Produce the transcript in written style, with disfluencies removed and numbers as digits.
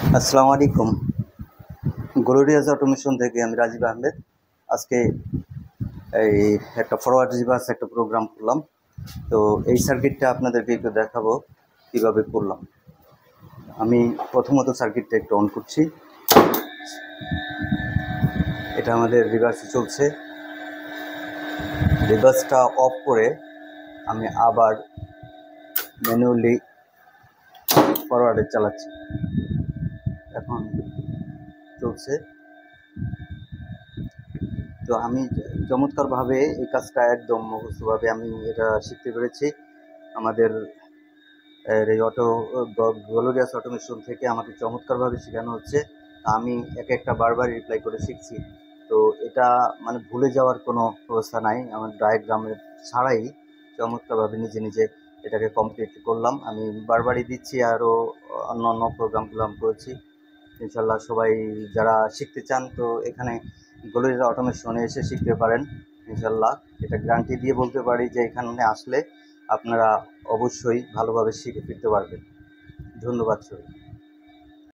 আসসালামু আলাইকুম। Glorious automation থেকে আমি রাজীব আহমেদ। আজকে এই একটা ফরওয়ার্ড রিভার্স একটা প্রোগ্রাম করলাম। তো এই সার্কিটটা আপনাদেরকে একটু দেখাবো কীভাবে করলাম। আমি প্রথমত সার্কিটটা একটু অন করছি। এটা আমাদের রিভার্সে চলছে। রিভার্সটা অফ করে আমি আবার ম্যানুয়ালি ফরওয়ার্ডে চালাচ্ছি। এখন চলছে। তো আমি চমৎকারভাবে এই কাজটা একদম মুখস্থভাবে আমি এটা শিখতে পেরেছি। আমাদের এই গ্লোরিয়াস অটোমেশন থেকে আমাকে চমৎকারভাবে শেখানো হচ্ছে। আমি একটা বারবার রিপ্লাই করে শিখছি। তো এটা মানে ভুলে যাওয়ার কোনো অবস্থা নাই। আমার ডায়াগ্রামের ছাড়াই চমৎকারভাবে নিজে নিজে এটাকে কমপ্লিট করলাম। আমি বারবারই দিচ্ছি, আরও অন্য প্রোগ্রামগুলো আমি করেছি। ইনশাল্লাহ সবাই যারা শিখতে চান তো এখানে গ্লোরিয়াস অটোমেশনে এসে শিখতে পারেন। ইনশাল্লাহ এটা গ্যারান্টি দিয়ে বলতে পারি যে এখানে আসলে আপনারা অবশ্যই ভালোভাবে শিখে ফিরতে পারবেন। ধন্যবাদ সবাই।